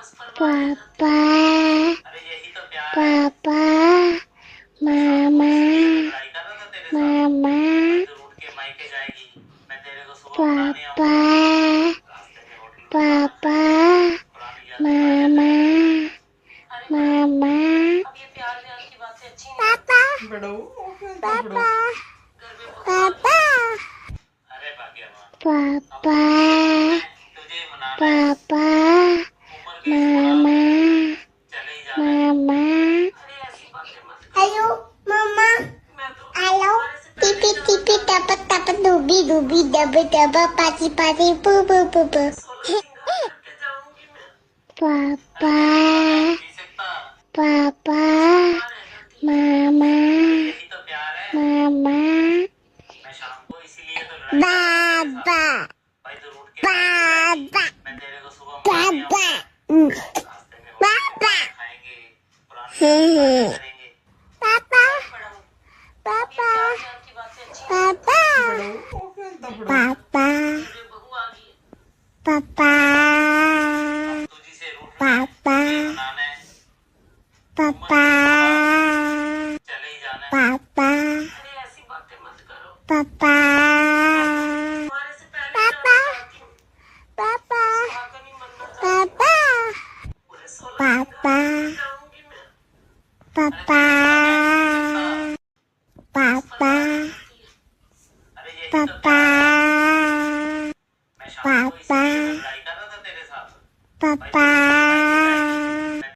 पापा पापा मामा मामा पापा पापा मामा मामा पापा पापा पापा पापा पापा मामा मामा हेलो मामा हेलो टिपी टिपी टप टप डूबी डूबी डब डब पाची पाची पू पू पू पू पापा पापा मामा मामा बाबा बाबा बाबा बाबा पापा पापा पापा पापा पापा पापा पापा पापा पापा पापा पापा पापा पापा पापा पापा पापा पापा पापा